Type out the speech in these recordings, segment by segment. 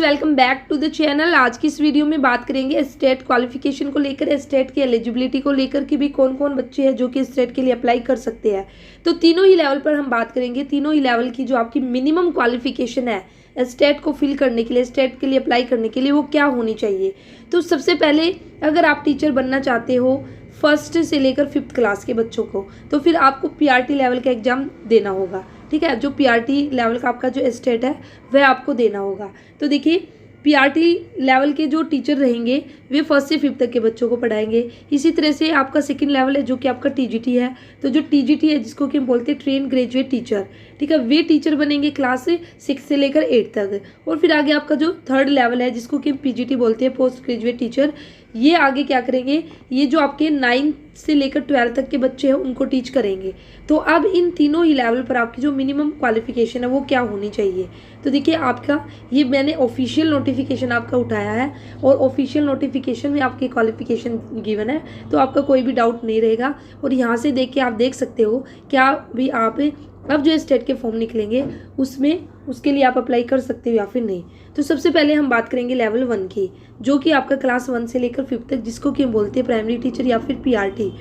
Welcome back to the channel. आज की इस वीडियो में बात करेंगे स्टेट क्वालिफिकेशन को लेकर, स्टेट की एलिजिबिलिटी को लेकर कि भी कौन कौन बच्चे हैं जो कि स्टेट के लिए अप्लाई कर सकते हैं। तो तीनों ही लेवल पर हम बात करेंगे। तीनों ही लेवल की जो आपकी मिनिमम क्वालिफिकेशन है स्टेट को फिल करने के लिए, स्टेट के लिए अप्लाई करने के लिए, वो क्या होनी चाहिए। तो सबसे पहले अगर आप टीचर बनना चाहते हो फर्स्ट से लेकर 5th क्लास के बच्चों को, तो फिर आपको पीआरटी लेवल का एग्ज़ाम देना होगा। ठीक है, जो पीआरटी लेवल का आपका जो स्टेट है वह आपको देना होगा। तो देखिए, पीआरटी लेवल के जो टीचर रहेंगे वे 1st से 5th तक के बच्चों को पढ़ाएंगे। इसी तरह से आपका सेकंड लेवल है जो कि आपका टीजीटी है। तो जो टीजीटी है जिसको कि हम बोलते हैं ट्रेन ग्रेजुएट टीचर, ठीक है, वे टीचर बनेंगे क्लास 6 से लेकर 8 तक। और फिर आगे आपका जो थर्ड लेवल है जिसको कि पीजीटी बोलते हैं, पोस्ट ग्रेजुएट टीचर, ये आगे क्या करेंगे, ये जो आपके 9 से लेकर 12 तक के बच्चे हैं उनको टीच करेंगे। तो अब इन तीनों ही लेवल पर आपकी जो मिनिमम क्वालिफिकेशन है वो क्या होनी चाहिए। तो देखिए, आपका ये मैंने ऑफिशियल नोटिफिकेशन आपका उठाया है और ऑफिशियल नोटिफिकेशन में आपकी क्वालिफिकेशन गिवन है, तो आपका कोई भी डाउट नहीं रहेगा। और यहाँ से देख के आप देख सकते हो क्या भी आप अब जो स्टेट के फॉर्म निकलेंगे उसमें उसके लिए आप अप्लाई कर सकते हो या फिर नहीं। तो सबसे पहले हम बात करेंगे लेवल 1 की, जो कि आपका क्लास 1 से लेकर 5th तक, जिसको कि हम बोलते हैं प्राइमरी टीचर या फिर पीआरटी।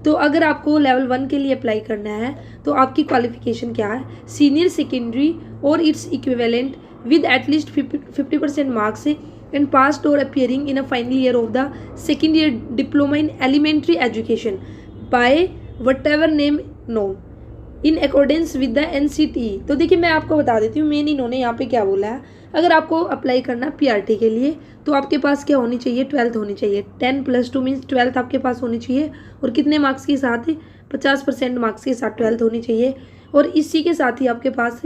तो अगर आपको लेवल 1 के लिए अप्लाई करना है तो आपकी क्वालिफिकेशन क्या है, सीनियर सेकेंडरी और its equivalent with at least 50% marks and passed or appearing in a final year of the second year diploma in elementary education by whatever name known in accordance with the NCTE। तो देखिए, मैं आपको बता देती हूँ main इन्होंने यहाँ पे क्या बोला है। अगर आपको अप्लाई करना पीआरटी के लिए तो आपके पास क्या होनी चाहिए, 12th होनी चाहिए। 10+2 मीन्स 12th आपके पास होनी चाहिए। और कितने मार्क्स के साथ, 50% मार्क्स के साथ 12th होनी चाहिए। और इसी के साथ ही आपके पास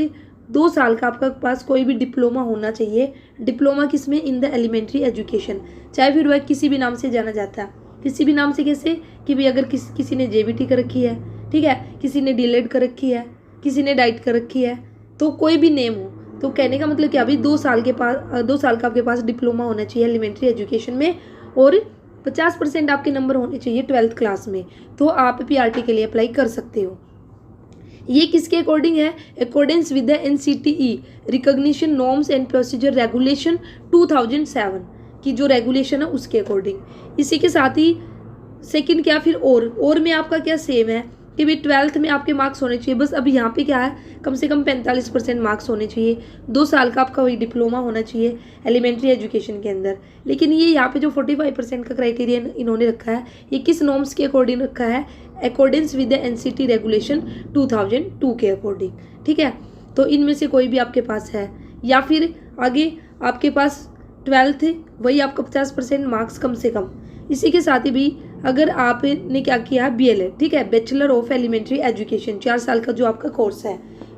2 साल का आपका पास कोई भी डिप्लोमा होना चाहिए। डिप्लोमा किसमें, इन द एलिमेंट्री एजुकेशन, चाहे फिर वह किसी भी नाम से जाना जाता है। किसी भी नाम से कैसे कि भाई अगर किसी ने जेबीटी कर रखी है, ठीक है, किसी ने डीएलएड कर रखी है, किसी ने डाइट कर रखी है, तो कोई भी नेम हो, तो कहने का मतलब क्या, अभी 2 साल का आपके पास डिप्लोमा होना चाहिए एलिमेंट्री एजुकेशन में और 50% आपके नंबर होने चाहिए 12th क्लास में, तो आप पीआरटी के लिए अप्लाई कर सकते हो। ये किसके अकॉर्डिंग है, accordance with the NCTE recognition norms and procedure regulation 2007 की जो रेगुलेशन है उसके अकॉर्डिंग। इसी के साथ ही सेकंड क्या, फिर और में आपका क्या सेम है कि भाई 12th में आपके मार्क्स होने चाहिए, बस अब यहाँ पे क्या है, कम से कम 45% मार्क्स होने चाहिए। 2 साल का आपका वही डिप्लोमा होना चाहिए एलिमेंट्री एजुकेशन के अंदर। लेकिन ये यहाँ पे जो 45% का क्राइटेरिया इन्होंने रखा है, ये किस नॉर्म्स के अकॉर्डिंग रखा है, accordance with the NCT regulation 2002 के अकॉर्डिंग। ठीक है, तो इनमें से कोई भी आपके पास है, या फिर आगे आपके पास 12th वही आपका 50% मार्क्स कम से कम। इसी के साथ ही भी अगर आपने क्या किया, बीएलएड, ठीक है, बैचलर ऑफ एलिमेंट्री एजुकेशन, 4 साल का जो आपका कोर्स है,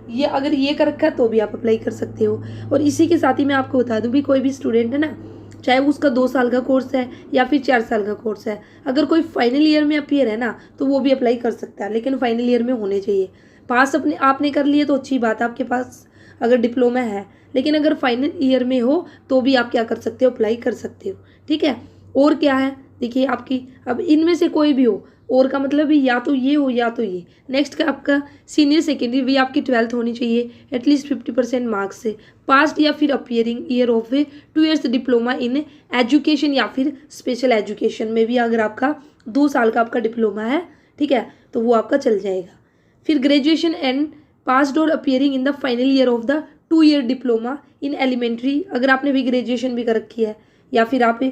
ये अगर ये कर रखा है तो भी आप अप्लाई कर सकते हो। और इसी के साथ ही मैं आपको बता दूं भी, कोई भी स्टूडेंट है ना, चाहे उसका 2 साल का कोर्स है या फिर 4 साल का कोर्स है, अगर कोई फाइनल ईयर में अपीयर है ना तो वो भी अप्लाई कर सकता है, लेकिन फाइनल ईयर में होने चाहिए। पास अपने आपने कर लिए तो अच्छी बात है, आपके पास अगर डिप्लोमा है, लेकिन अगर फाइनल ईयर में हो तो भी आप क्या कर सकते हो, अप्लाई कर सकते हो। ठीक है, और क्या है, देखिए आपकी अब इनमें से कोई भी हो, और का मतलब भी या तो ये हो या तो ये। नेक्स्ट का आपका सीनियर सेकेंडरी, भी आपकी 12th होनी चाहिए एटलीस्ट 50% मार्क्स से, पास्ट या फिर appearing year of 2 years diploma in education या फिर स्पेशल एजुकेशन में भी अगर आपका 2 साल का आपका डिप्लोमा है, ठीक है, तो वो आपका चल जाएगा। फिर ग्रेजुएशन एंड पास्ड और appearing in the final year of the 2 year diploma in elementary, अगर आपने भी ग्रेजुएशन भी कर रखी है या फिर आप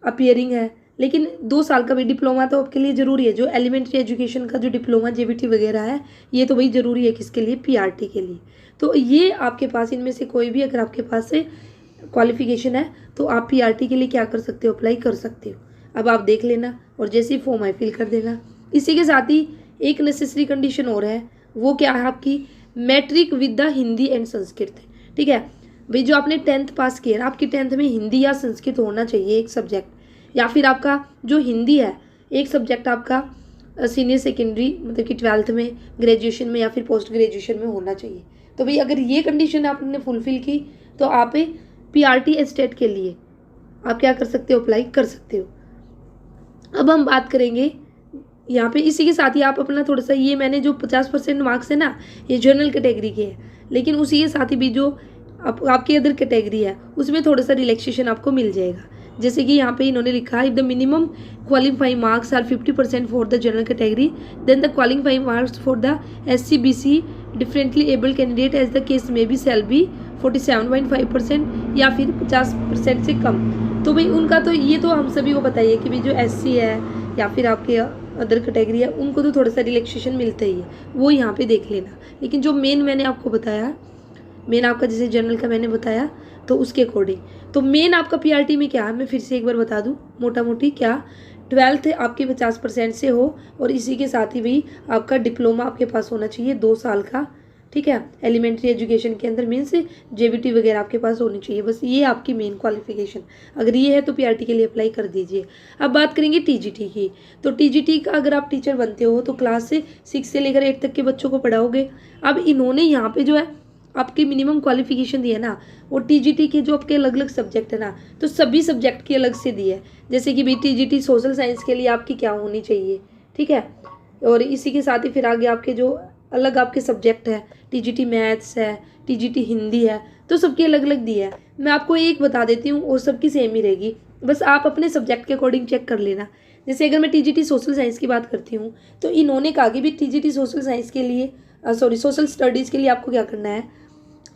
अपियरिंग है, लेकिन 2 साल का भी डिप्लोमा तो आपके लिए ज़रूरी है। जो एलिमेंट्री एजुकेशन का जो डिप्लोमा जेबीटी वगैरह है, ये तो भाई ज़रूरी है किसके लिए, पीआरटी के लिए। तो ये आपके पास इनमें से कोई भी अगर आपके पास से क्वालिफिकेशन है तो आप पीआरटी के लिए क्या कर सकते हो, अप्लाई कर सकते हो। अब आप देख लेना और जैसे ही फॉर्म है फिल कर देना। इसी के साथ ही एक नेसेसरी कंडीशन और है, वो क्या है आपकी, matric with the Hindi and Sanskrit. ठीक है भाई, जो आपने 10th पास किया ना, आपकी 10th में हिंदी या संस्कृत होना चाहिए एक सब्जेक्ट, या फिर आपका जो हिंदी है एक सब्जेक्ट आपका सीनियर सेकेंडरी मतलब कि 12th में, ग्रेजुएशन में या फिर पोस्ट ग्रेजुएशन में होना चाहिए। तो भाई अगर ये कंडीशन आपने फुलफिल की तो आप पीआरटी स्टेट के लिए आप क्या कर सकते हो, अप्लाई कर सकते हो। अब हम बात करेंगे यहाँ पे, इसी के साथ ही आप अपना थोड़ा सा, ये मैंने जो 50% मार्क्स है ना, ये जनरल कैटेगरी के हैं, लेकिन उसी के साथ ही भी जो आपकी अदर कैटेगरी है उसमें थोड़ा सा रिलैक्सेशन आपको मिल जाएगा। जैसे कि यहाँ पे इन्होंने लिखा है, if the minimum qualifying marks are 50% for the general category then the qualifying marks for the SC/BC differently able candidate as the case may be shall be 47.5% या फिर 50% से कम। तो भाई उनका तो ये तो हम सभी को बताइए कि भाई जो SC है या फिर आपके अदर कैटेगरी है उनको तो थोड़ा सा रिलैक्सेशन मिलता ही है, वो यहाँ पे देख लेना। लेकिन जो मेन मैंने आपको बताया, मेन आपका जैसे जनरल का मैंने बताया तो उसके अकॉर्डिंग, तो मेन आपका PRT में क्या है मैं फिर से एक बार बता दूं मोटा मोटी, क्या 12th आपके 50% से हो और इसी के साथ ही भाई आपका डिप्लोमा आपके पास होना चाहिए 2 साल का, ठीक है, एलिमेंट्री एजुकेशन के अंदर मीन्स JBT वगैरह आपके पास होनी चाहिए। बस ये आपकी मेन क्वालिफिकेशन, अगर ये है तो PRT के लिए अप्लाई कर दीजिए। अब बात करेंगे TGT की, तो TGT का अगर आप टीचर बनते हो तो क्लास 6 से लेकर 8 तक के बच्चों को पढ़ाओगे। अब इन्होंने यहाँ पे जो है आपकी मिनिमम क्वालिफिकेशन दी है ना, वो TGT के जो आपके अलग अलग सब्जेक्ट है ना, तो सभी सब्जेक्ट की अलग से दी है। जैसे कि भाई TGT सोशल साइंस के लिए आपकी क्या होनी चाहिए, ठीक है, और इसी के साथ ही फिर आगे आपके जो अलग आपके सब्जेक्ट है, TGT मैथ्स है, TGT हिंदी है, तो सबकी अलग अलग दी है। मैं आपको एक बता देती हूँ और सबकी सेम ही रहेगी, बस आप अपने सब्जेक्ट के अकॉर्डिंग चेक कर लेना। जैसे अगर मैं TGT सोशल साइंस की बात करती हूँ तो इन्होंने कहा कि भी TGT सोशल साइंस के लिए सोशल स्टडीज़ के लिए आपको क्या करना है,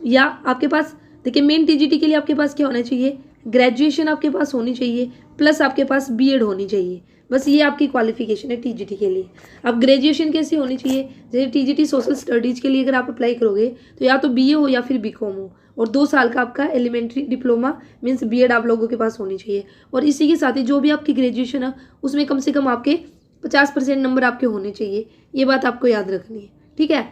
या आपके पास देखिए मेन TGT के लिए आपके पास क्या होना चाहिए, ग्रेजुएशन आपके पास होनी चाहिए प्लस आपके पास B.Ed होनी चाहिए। बस ये आपकी क्वालिफिकेशन है TGT के लिए। अब ग्रेजुएशन कैसी होनी चाहिए, जैसे TGT सोशल स्टडीज़ के लिए अगर आप अप्लाई करोगे तो या तो BA हो या फिर BCom हो, और 2 साल का आपका एलिमेंट्री डिप्लोमा मीन्स B.Ed आप लोगों के पास होनी चाहिए। और इसी के साथ ही जो भी आपकी ग्रेजुएशन है उसमें कम से कम आपके 50% नंबर आपके होने चाहिए, ये बात आपको याद रखनी है, ठीक है।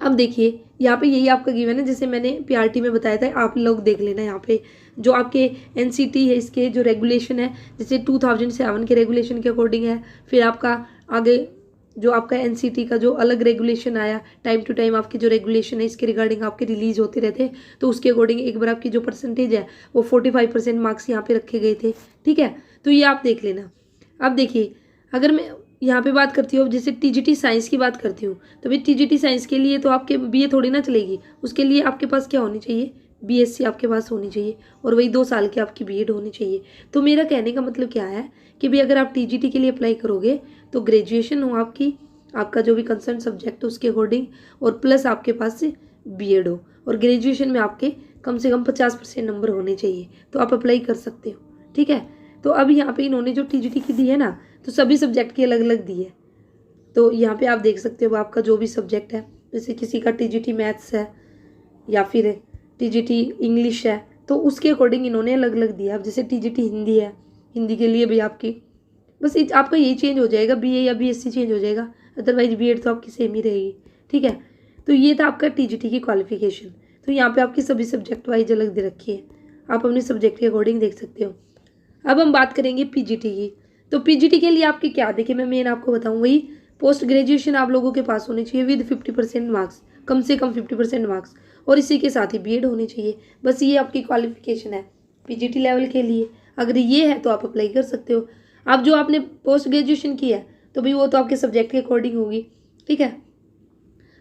अब देखिए यहाँ पे यही आपका गिवन है, जैसे मैंने PRT में बताया था, आप लोग देख लेना यहाँ पे जो आपके NCT है इसके जो रेगुलेशन है, जैसे 2007 के रेगुलेशन के अकॉर्डिंग है। फिर आपका आगे जो आपका NCT का जो अलग रेगुलेशन आया, टाइम टू टाइम आपकी जो रेगुलेशन है इसके रिगार्डिंग आपके रिलीज होते रहते हैं, तो उसके अकॉर्डिंग एक बार आपकी जो परसेंटेज है वो 45% मार्क्स यहाँ पे रखे गए थे, ठीक है, तो ये आप देख लेना। अब देखिए अगर मैं यहाँ पे बात करती हूँ, जैसे TGT साइंस की बात करती हूँ, तो भाई TGT साइंस के लिए तो आपके BA थोड़ी ना चलेगी, उसके लिए आपके पास क्या होनी चाहिए, BSc आपके पास होनी चाहिए और वही 2 साल की आपकी B.Ed होनी चाहिए। तो मेरा कहने का मतलब क्या है कि भाई अगर आप TGT के लिए अप्लाई करोगे तो ग्रेजुएशन हो आपकी, आपका जो भी कंसर्न सब्जेक्ट है उसके अकॉर्डिंग, और प्लस आपके पास से B.Ed हो, और ग्रेजुएशन में आपके कम से कम 50% नंबर होने चाहिए, तो आप अप्लाई कर सकते हो, ठीक है। तो अब यहाँ पे इन्होंने जो TGT की दी है ना, तो सभी सब्जेक्ट की अलग अलग दी है। तो यहाँ पे आप देख सकते हो आपका जो भी सब्जेक्ट है, जैसे किसी का TGT मैथ्स है या फिर TGT इंग्लिश है, तो उसके अकॉर्डिंग इन्होंने अलग अलग दिया। अब जैसे TGT हिंदी है, हिंदी के लिए भी आपकी बस आपका यही चेंज हो जाएगा, BA या BSc चेंज हो जाएगा, अदरवाइज B.Ed तो आपकी सेम ही रहेगी, ठीक है। तो ये था आपका TGT की क्वालिफिकेशन। तो यहाँ पे आपकी सभी सब्जेक्ट वाइज अलग दे रखी है, आप अपने सब्जेक्ट के अकॉर्डिंग देख सकते हो। अब हम बात करेंगे PGT की, तो PGT के लिए आपके क्या, देखिए मैं मेन आपको बताऊँ, वही पोस्ट ग्रेजुएशन आप लोगों के पास होनी चाहिए विद 50% मार्क्स, कम से कम 50% मार्क्स, और इसी के साथ ही B.Ed होनी चाहिए। बस ये आपकी क्वालिफिकेशन है PGT लेवल के लिए। अगर ये है तो आप अप्लाई कर सकते हो। अब जो आपने पोस्ट ग्रेजुएशन की है तो भाई वो तो आपके सब्जेक्ट के अकॉर्डिंग होगी, ठीक है।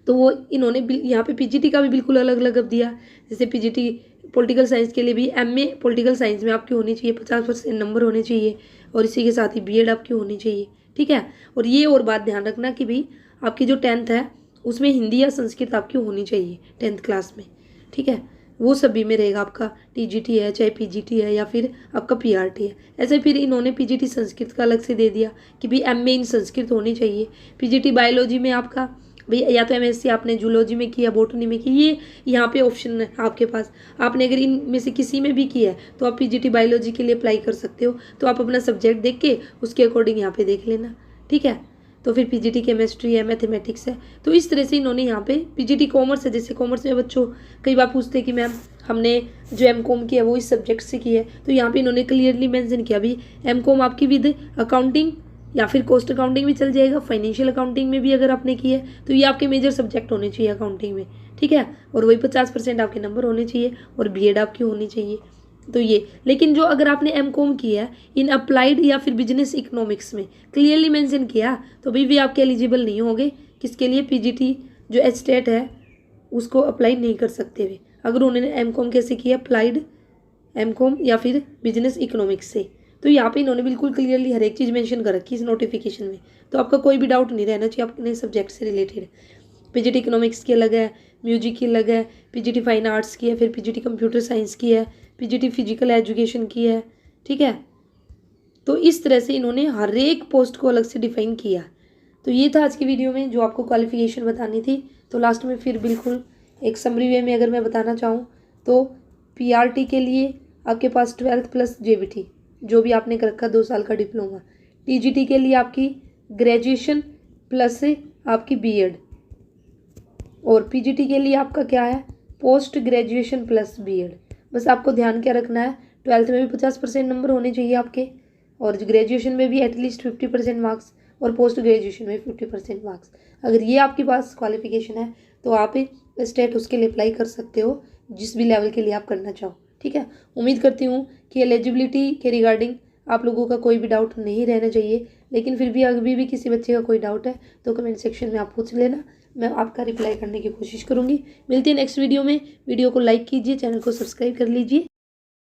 तो वो इन्होंने यहाँ पे PGT का भी बिल्कुल अलग अलग अब दिया। जैसे PGT पॉलिटिकल साइंस के लिए भी MA पॉलिटिकल साइंस में आपकी होनी चाहिए, 50% नंबर होने चाहिए, और इसी के साथ ही B.Ed आपकी होनी चाहिए, ठीक है। और ये और बात ध्यान रखना कि भाई आपकी जो 10th है उसमें हिंदी या संस्कृत आपकी होनी चाहिए 10th क्लास में, ठीक है। वो सभी में रहेगा, आपका TGT है चाहे PGT है या फिर आपका PRT है। ऐसे फिर इन्होंने PGT संस्कृत का अलग से दे दिया कि भाई MA इन संस्कृत होनी चाहिए। PGT बायोलॉजी में आपका भाई या तो MSc आपने जूलॉजी में किया, बॉटनी में की, ये यहाँ पे ऑप्शन है आपके पास। आपने अगर इनमें से किसी में भी किया है तो आप PGT बायोलॉजी के लिए अप्लाई कर सकते हो। तो आप अपना सब्जेक्ट देख के उसके अकॉर्डिंग यहाँ पे देख लेना, ठीक है। तो फिर PGT केमिस्ट्री है, मैथमेटिक्स है, तो इस तरह से इन्होंने यहाँ पे PGT कॉमर्स है, जैसे कॉमर्स में बच्चों कई बार पूछते हैं कि मैम हमने जो M.Com किया वो इस सब्जेक्ट से की है, तो यहाँ पे इन्होंने क्लियरली मेंशन किया भी M.Com आपकी विद अकाउंटिंग या फिर कॉस्ट अकाउंटिंग भी चल जाएगा, फाइनेंशियल अकाउंटिंग में भी अगर आपने की है तो ये आपके मेजर सब्जेक्ट होने चाहिए अकाउंटिंग में, ठीक है। और वही 50% आपके नंबर होने चाहिए और B.Ed आपकी होनी चाहिए। तो ये, लेकिन जो अगर आपने M.Com किया है इन अप्लाइड या फिर बिजनेस इकोनॉमिक्स में क्लियरली मेंशन किया तो भी आपके एलिजिबल नहीं होंगे, किसके लिए, PGT जो स्टेट है उसको अप्लाई नहीं कर सकते हुए। अगर उन्होंने एमकॉम कैसे किया, अप्लाइड एमकॉम या फिर बिजनेस इकोनॉमिक्स से। तो यहाँ पे इन्होंने बिल्कुल क्लियरली हर एक चीज़ मेंशन कर रखी है इस नोटिफिकेशन में, तो आपका कोई भी डाउट नहीं रहना चाहिए अपने सब्जेक्ट से रिलेटेड। पीजीटी इकोनॉमिक्स की अलग है, म्यूजिक की अलग है, पीजीटी फाइन आर्ट्स की है, फिर पीजीटी कंप्यूटर साइंस की है, पीजीटी फिजिकल एजुकेशन की है, ठीक है। तो इस तरह से इन्होंने हर एक पोस्ट को अलग से डिफाइन किया। तो ये था आज की वीडियो में जो आपको क्वालिफिकेशन बतानी थी। तो लास्ट में फिर बिल्कुल एक समरी वे में अगर मैं बताना चाहूँ तो पीआरटी के लिए आपके पास 12th प्लस जेबीटी जो भी आपने कर रखा 2 साल का डिप्लोमा। टीजीटी के लिए आपकी ग्रेजुएशन प्लस आपकी बीएड, और पीजीटी के लिए आपका क्या है, पोस्ट ग्रेजुएशन प्लस बीएड। बस आपको ध्यान क्या रखना है, 12th में भी 50% नंबर होने चाहिए आपके, और ग्रेजुएशन में भी एटलीस्ट 50% मार्क्स, और पोस्ट ग्रेजुएशन में 50% मार्क्स। अगर ये आपके पास क्वालिफिकेशन है तो आप स्टेट उसके लिए अप्लाई कर सकते हो जिस भी लेवल के लिए आप करना चाहो, ठीक है। उम्मीद करती हूँ कि एलिजिबिलिटी के रिगार्डिंग आप लोगों का कोई भी डाउट नहीं रहना चाहिए, लेकिन फिर भी अभी भी किसी बच्चे का कोई डाउट है तो कमेंट सेक्शन में आप पूछ लेना, मैं आपका रिप्लाई करने की कोशिश करूँगी। मिलती है नेक्स्ट वीडियो में। वीडियो को लाइक कीजिए, चैनल को सब्सक्राइब कर लीजिए।